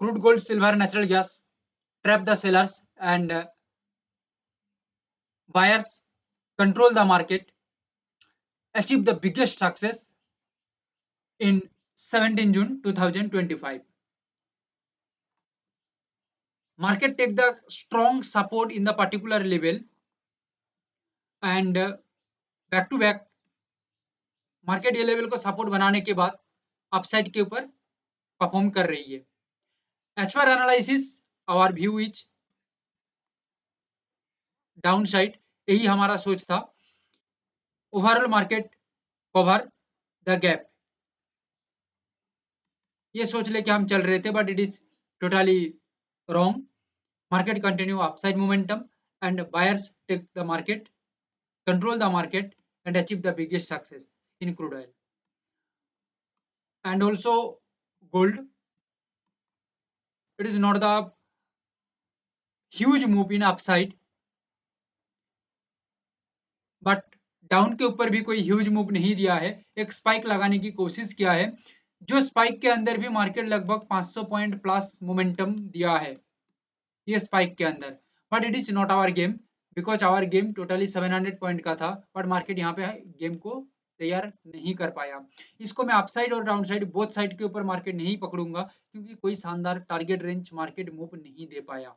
crude gold, silver, natural gas, trap the sellers and buyers, control the market, achieve the biggest success in 17 June 2025. Market take the strong support in the particular level and back to back market ये level को support बनाने के बाद upside के ऊपर perform कर रही है. As per analysis our view is downside, यही हमारा सोच था. Overall market cover the gap, ये सोच लेके हम चल रहे थे but it is totally wrong. Market continue upside momentum and buyers take the market, control the market and achieve the biggest success in crude oil. And also gold, it is not the huge move in upside but down के ऊपर भी कोई huge move नहीं दिया है. एक spike लगाने की कोशिश किया है, जो स्पाइक के अंदर भी मार्केट लगभग 500 पॉइंट प्लस मोमेंटम दिया है ये स्पाइक के अंदर. But it is not our game because our game totally 700 point का था बट मार्केट यहाँ पे गेम को तैयार नहीं कर पाया. इसको मैं अपसाइड और डाउन साइड बोथ साइड के ऊपर मार्केट नहीं पकड़ूंगा क्योंकि कोई शानदार टारगेट रेंज मार्केट मूव नहीं दे पाया.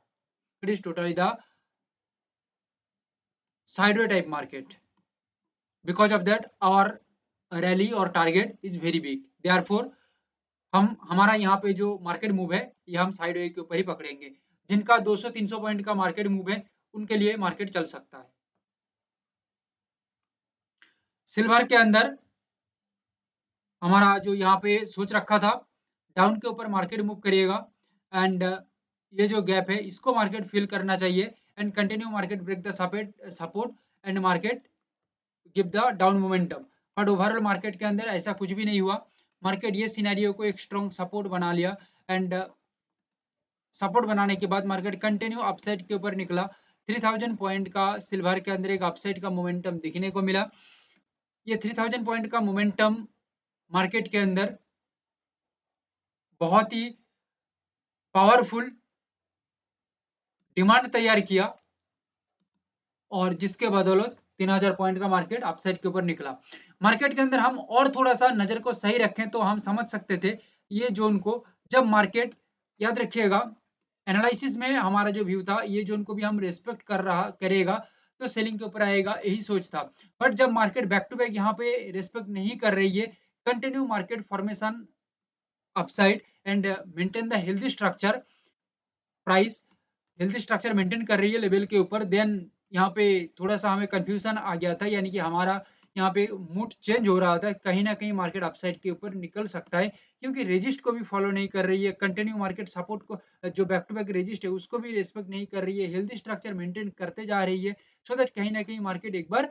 It is totally the sideway type market. Because of that our rally और target is very big. Therefore हमारा यहाँ पे जो मार्केट मूव है ये हम साइडवे के ऊपर ही पकड़ेंगे. जिनका 200-300 पॉइंट का मार्केट मूव है उनके लिए मार्केट चल सकता है. सिल्वर के अंदर हमारा जो यहाँ पे सोच रखा था डाउन के ऊपर मार्केट मूव करिएगा एंड ये जो गैप है इसको मार्केट फिल करना चाहिए and continue market break the support and market give the down momentum. But overall market के अंदर ऐसा कुछ भी नहीं हुआ. मार्केट ये सिनेरियो को एक स्ट्रॉन्ग सपोर्ट बना लिया एंड सपोर्ट बनाने के बाद मार्केट कंटिन्यू अपसाइड के ऊपर निकला. 3000 पॉइंट का सिल्वर के अंदर एक अपसाइड का मोमेंटम दिखने को मिला. ये 3000 पॉइंट का मोमेंटम मार्केट के अंदर बहुत ही पावरफुल डिमांड तैयार किया और जिसके बदौलत 3000 पॉइंट का मार्केट अपसाइड के ऊपर निकला. मार्केट के अंदर हम और थोड़ा सा नजर को सही रखें तो हम समझ सकते थे ये जोन को. जब मार्केट, याद रखिएगा एनालिसिस में हमारा जो व्यू था ये जोन को भी हम रेस्पेक्ट करेगा तो सेलिंग के ऊपर आएगा, यही सोच था. बट जब मार्केट बैक टू बैक यहाँ पे रेस्पेक्ट नहीं कर रही है, continue market formation upside and maintain the healthy structure, price healthy structure maintain कर रही है लेवल के ऊपर, देन यहाँ पे थोड़ा सा हमें कंफ्यूजन आ गया था. यानी कि हमारा यहाँ पे मूड चेंज हो रहा था, कहीं ना कहीं मार्केट अपसाइड के ऊपर निकल सकता है क्योंकि रेजिस्ट को भी फॉलो नहीं कर रही है. कंटिन्यू मार्केट सपोर्ट को, जो बैक टू बैक रेजिस्ट है उसको भी रेस्पेक्ट नहीं कर रही है, हेल्दी स्ट्रक्चर मेंटेन करते जा रही है सो दैट कहीं ना कहीं मार्केट एक बार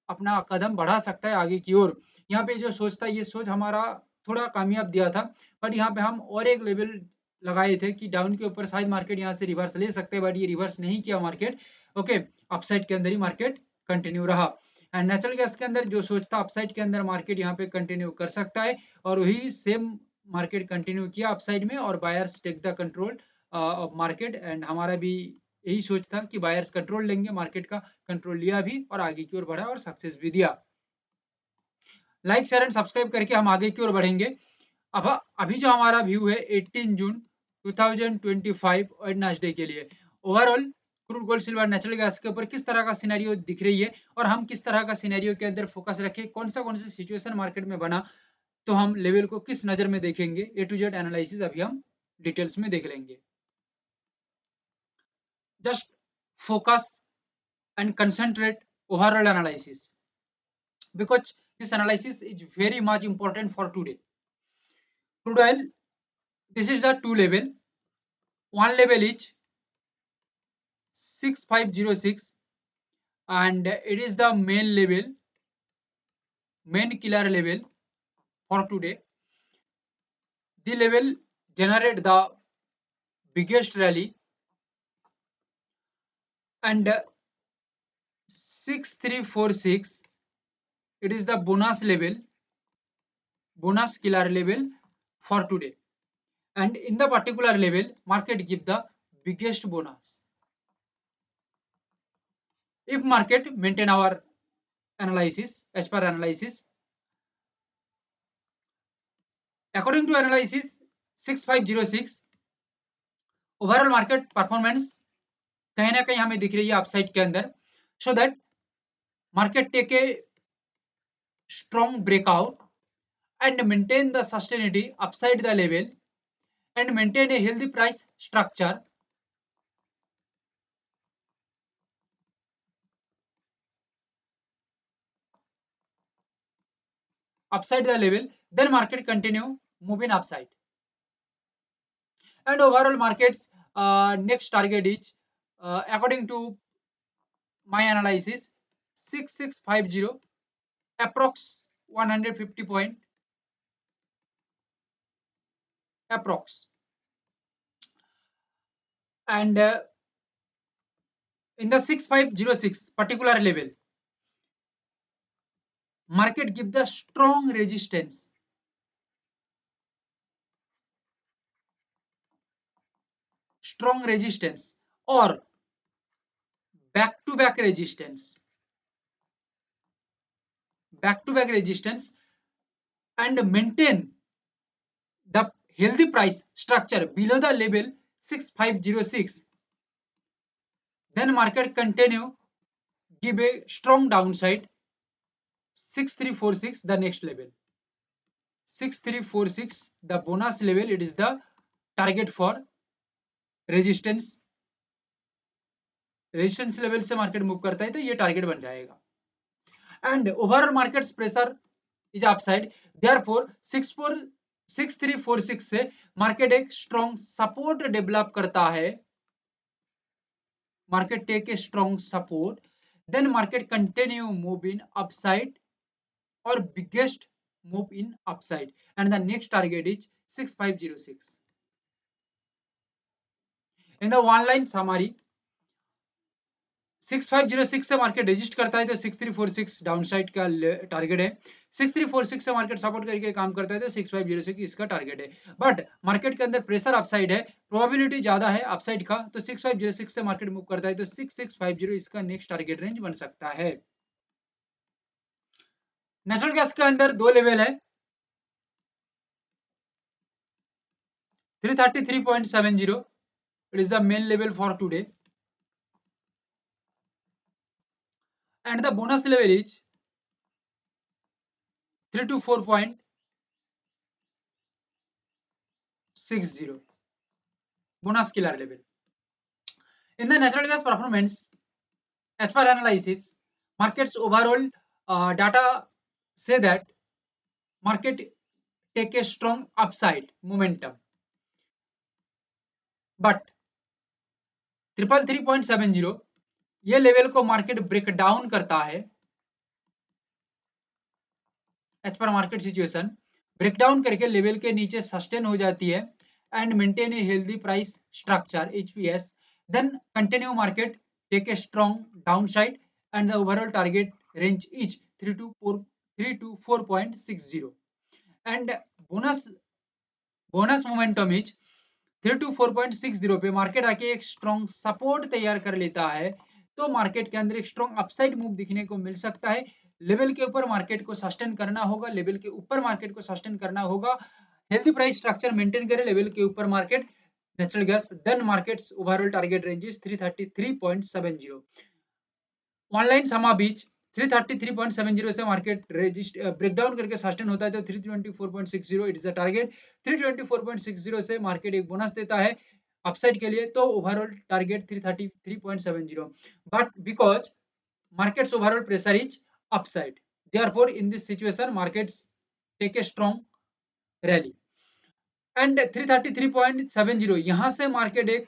अपना कदम बढ़ा सकता है आगे की ओर. यहाँ पे जो सोच था ये सोच हमारा थोड़ा कामयाब दिया था. बट यहाँ पे हम और एक लेवल लगाए थे कि डाउन के ऊपर शायद मार्केट यहाँ से रिवर्स ले सकते हैं बट ये रिवर्स नहीं किया मार्केट. ओके, अपसाइड के अंदर ही मार्केट कंटिन्यू रहा. एंड नेचुरल गैस के अंदर जो सोच था अपसाइड के अंदर मार्केट यहाँ पे कंटिन्यू कर सकता है और वही सेम मार्केट कंटिन्यू किया अपसाइड में और buyers take the control of market. And हमारा भी यही सोच था कि बायर्स कंट्रोल लेंगे, मार्केट का कंट्रोल लिया भी और आगे की ओर बढ़ा और सक्सेस भी दिया. लाइक शेयर एंड सब्सक्राइब करके हम आगे की ओर बढ़ेंगे. अब अभी जो हमारा व्यू है 18 जून 2025 वेडनेसडे के लिए, overall crude gold silver natural gas के ऊपर किस तरह का सिनेरियो दिख रही है और हम किस तरह का सिनेरियो के अंदर फोकस रखें, कौन सा सिचुएशन मार्केट में बना तो हम लेवल को किस नजर में देखेंगे, ए टू जेड एनालिसिस अभी हम डिटेल्स में देख लेंगे. Just focus and concentrate overall analysis because this analysis is very much important for today. Crude oil, this is the two level. One level is 6506 and it is the main level, main killer level for today. The level generate the biggest rally and 6346, it is the bonus level, bonus killer level for today. and in the particular level market give the biggest bonus. If market maintain our analysis, as per analysis, according to analysis 6506, overall market performance कहीं ना कहीं हमें दिख रही है upside के अंदर, so that market take a strong breakout and maintain the sustainability upside the level and maintain a healthy price structure upside the level, then market continue moving upside. And overall markets next target is according to my analysis 6650, approx 150 point approx, and in the 6506 particular level market give the strong resistance, or back to back resistance, and maintain the healthy price structure below the level 6506, then market continue give a strong downside 6346, the next level 6346, the bonus level, it is the target for resistance. Resistance level से market move करता है तो ये target बन जाएगा. And overall markets pressure is upside, therefore 6346 से market एक strong support develop करता है, market take a strong support, then market continue move in upside or biggest move in upside, and the next target is 6506. in the one line summary 6506 से market resist करता है तो 6346 downside का target है, 6346 से market support करके काम करता है तो 6506 इसका टारगेट है. बट मार्केट के अंदर प्रेशर अपसाइड है, प्रोबेबिलिटी ज्यादा है अपसाइड का, तो 6506 से मार्केट मूव करता है तो 6650 इसका नेक्स्ट टारगेट रेंज बन सकता है. नेचुरल गैस के अंदर दो लेवल है, 333.70, it is the main level for today, and the bonus level is 324.60, bonus killer level. In the natural gas performance, as per analysis, markets overall data say that market take a strong upside momentum, but 333.70 ये level को market break down करता है. As पर market situation break down करके level के नीचे sustain हो जाती है and maintain a healthy price structure HPS, then continue market take a strong downside and the overall target range is 3 to 4.60, and bonus momentum is 3 to 4.60 पे market आके एक strong support तैयार कर लेता है तो मार्केट के अंदर एक स्ट्रॉन्ग अपसाइड मूव दिखने को मिल सकता है. लेवल के ऊपर मार्केट को सस्टेन करना होगा, लेवल के ऊपर मार्केट को सस्टेन करना होगा, हेल्दी प्राइस स्ट्रक्चर मेंटेन करे लेवल के ऊपर market natural gas, then markets overall target range is 333.70. Online समा बीच 333.70 से मार्केट ब्रेकडाउन करके सस्टेन होता है तो 324.60 इट इज द टारगेट. 324.60 से मार्केट एक बोनस देता है अपसाइड के लिए तो overall target 333.70, but because markets overall pressure is upside, therefore in this situation markets take a strong rally and 333.70 यहां से मार्केट एक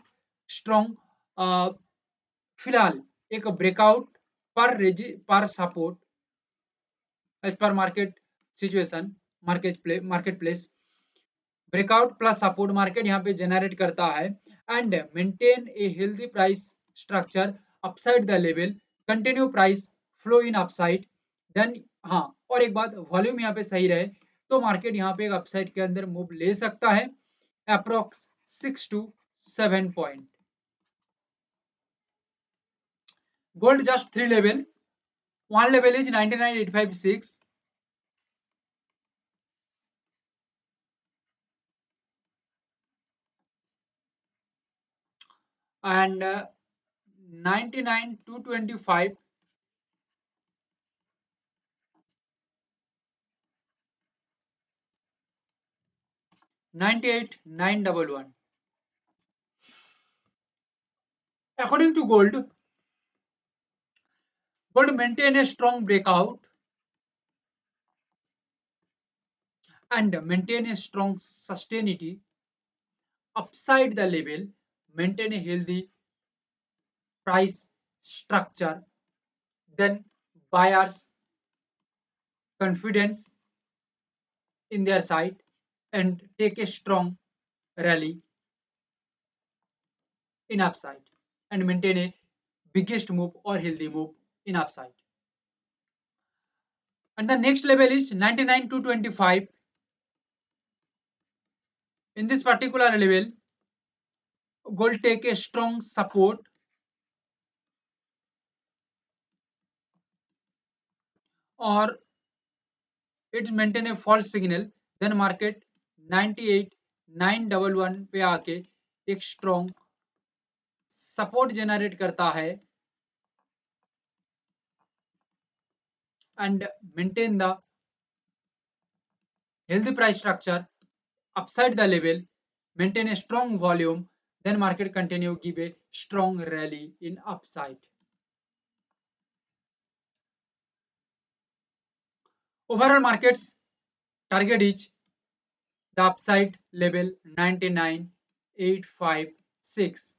स्ट्रॉन्ग फिलहाल एक ब्रेकआउट पर सपोर्ट एज पर market situation market place breakout plus support market यहाँ पे generate करता है and maintain a healthy price structure upside the level, continue price flow in upside, then हाँ और एक बात वॉल्यूम यहाँ पे सही रहे तो मार्केट यहाँ पे एक अपसाइड के अंदर मूव ले सकता है. approx 6 to 7 point. Gold just three level. One level is 99,856. And 99,225, 98,911. According to gold maintain a strong breakout and maintain a strong sustainability upside the level, maintain a healthy price structure, then buyers confidence in their side and take a strong rally in upside and maintain a biggest move or healthy move in upside. And the next level is 99 to 25. In this particular level, gold take a strong support or it's maintain a false signal, then market 98,911 पे आके एक strong support generate करता है and maintain the healthy price structure upside the level, maintain a strong volume, then market continue give a strong rally in upside. Overall markets target is the upside level 99,856.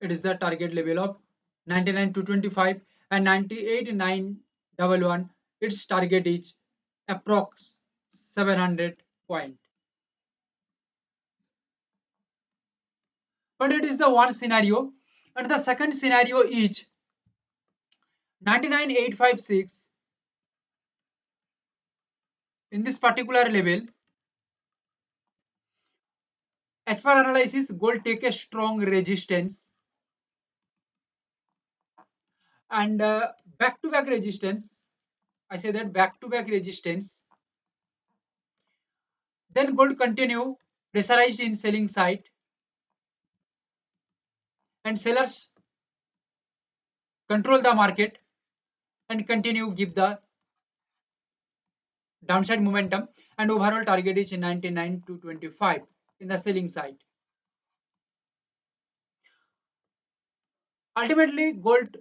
It is the target level of 99,225 and 98,911. Its target is approx 700 point. But it is the one scenario, and the second scenario is 99,856. In this particular level, as per analysis, gold take a strong resistance and back-to-back resistance. I say that back-to-back resistance. Then gold continue pressurized in selling side and sellers control the market and continue give the downside momentum and overall target is 99 to 25 in the selling side. Ultimately, gold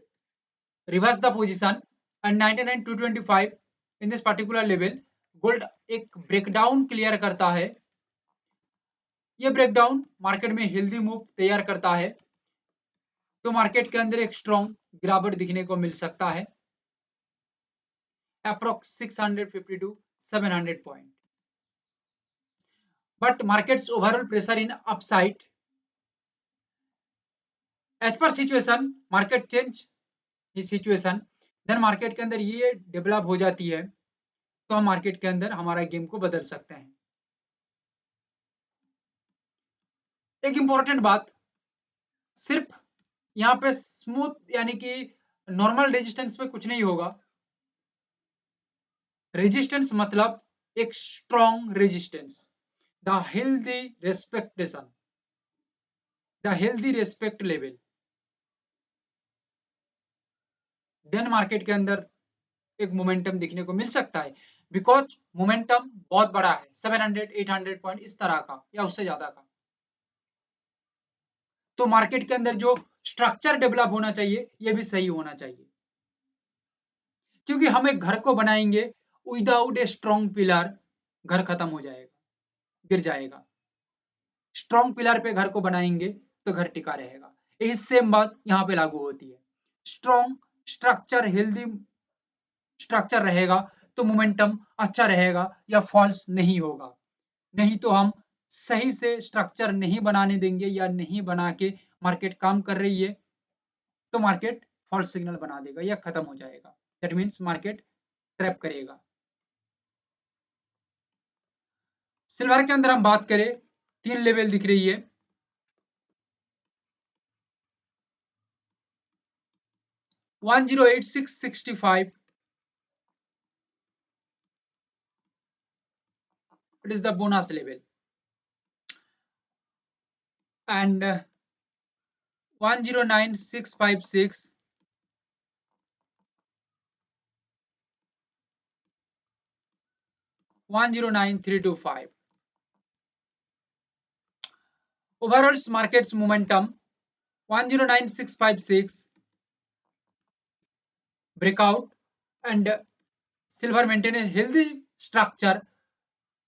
reverse the position and 99 to 25 in this particular level gold एक breakdown clear करता है. ये breakdown market में healthy move तैयार करता है तो market के अंदर एक स्ट्रॉन्ग गिरावट दिखने को मिल सकता है approx 650 to 700 point. But markets overall pressure in upside as per situation market change इस सिचुएशन देन मार्केट के अंदर ये डेवलप हो जाती है तो हम मार्केट के अंदर हमारा गेम को बदल सकते हैं. एक इंपॉर्टेंट बात, सिर्फ यहाँ पे स्मूथ यानी कि नॉर्मल रेजिस्टेंस पे कुछ नहीं होगा. रेजिस्टेंस मतलब एक strong resistance, the healthy expectation, the healthy respect level, then market के अंदर एक मोमेंटम दिखने को मिल सकता है बिकॉज मोमेंटम बहुत बड़ा है 700 800 पॉइंट इस तरह का या उससे ज्यादा का. तो मार्केट के अंदर जो स्ट्रक्चर डेवलप होना चाहिए ये भी सही होना चाहिए क्योंकि हम एक घर को बनाएंगे विदाउट ए स्ट्रॉन्ग पिलर घर खत्म हो जाएगा, गिर जाएगा. स्ट्रॉन्ग पिलर पे घर को बनाएंगे तो घर टिका रहेगा. यही सेम बात यहाँ पे लागू होती है. स्ट्रॉन्ग स्ट्रक्चर हेल्दी स्ट्रक्चर रहेगा तो मोमेंटम अच्छा रहेगा या फॉल्स नहीं होगा. नहीं तो हम सही से स्ट्रक्चर नहीं बनाने देंगे या नहीं बना के मार्केट काम कर रही है तो मार्केट फॉल्स सिग्नल बना देगा या खत्म हो जाएगा. दैट मीन्स मार्केट ट्रैप करेगा। सिल्वर के अंदर हम बात करें, 3 लेवल दिख रही है। 108,665, it is the bonus level, and 109,656, 109,325. Overall market's momentum, 109,656 breakout, and silver maintain a healthy structure,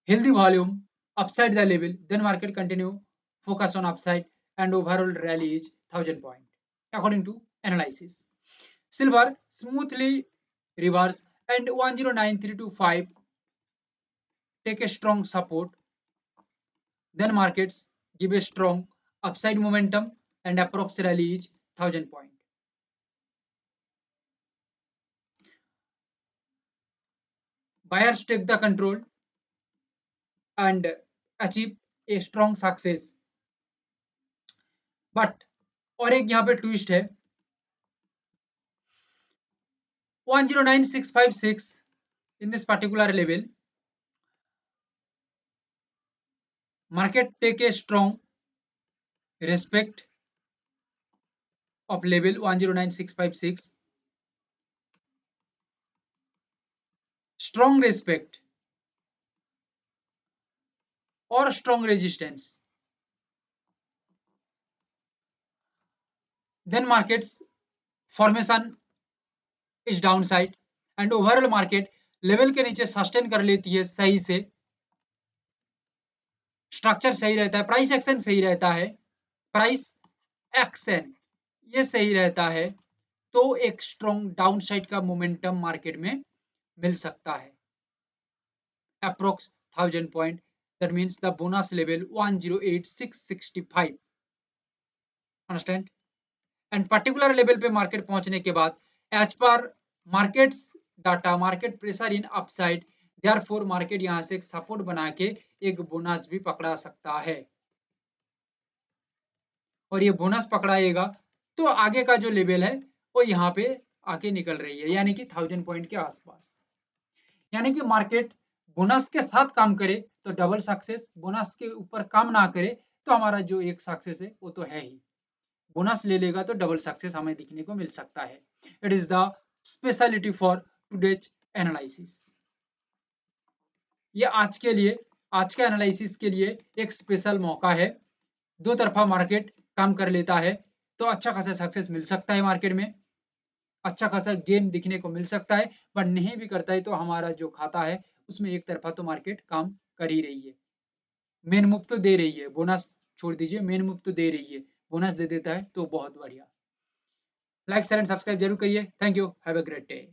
healthy volume upside the level. Then market continue focus on upside, and overall rally is 1,000 point according to analysis. Silver smoothly reverse, and 109,325 take a strong support. Then markets give a strong upside momentum, and approx rally is 1,000 point. Buyers take the control and achieve a strong success. But और एक यहाँ पे twist है, 109,656 in this particular level, market take a strong respect of level 109,656, strong respect or strong resistance. Then markets formation is downside, and overall market level के नीचे sustain कर लेती है सही से, स्ट्रक्चर सही रहता है, प्राइस एक्शन सही रहता है, प्राइस एक्शन ये सही रहता है, तो एक स्ट्रॉन्ग डाउनसाइड का मोमेंटम मार्केट में मिल सकता है, approx 1,000 point, that means the bonus level 108,665, understand. And particular level पे मार्केट पहुंचने के बाद एज पर markets data, market pressure in upside, therefore market यहां से एक सपोर्ट बना के एक बोनस भी पकड़ा सकता है, और ये बोनस पकड़ाएगा तो आगे का जो लेवल है वो यहाँ पे आके निकल रही है, यानी कि 1,000 पॉइंट के आसपास। यानी कि मार्केट बोनस के साथ काम करे तो डबल सक्सेस, बोनस के ऊपर काम ना करे तो हमारा जो एक सक्सेस है वो तो है ही, बोनस ले लेगा तो डबल सक्सेस हमें दिखने को मिल सकता है। It is the speciality for today's analysis. ये आज के लिए, आज के एनालिसिस के लिए एक स्पेशल मौका है। दो तरफा मार्केट काम कर लेता है तो अच्छा खासा सक्सेस मिल सकता है मार्केट में, अच्छा खासा गेन दिखने को मिल सकता है, पर नहीं भी करता है तो हमारा जो खाता है उसमें एक तरफा तो मार्केट काम कर ही रही है, मेन मूव तो दे रही है, बोनस छोड़ दीजिए, मेन मूव तो दे रही है, बोनस दे देता है तो बहुत बढ़िया। लाइक शेयर एंड सब्सक्राइब जरूर करिए। Thank you, have a great day.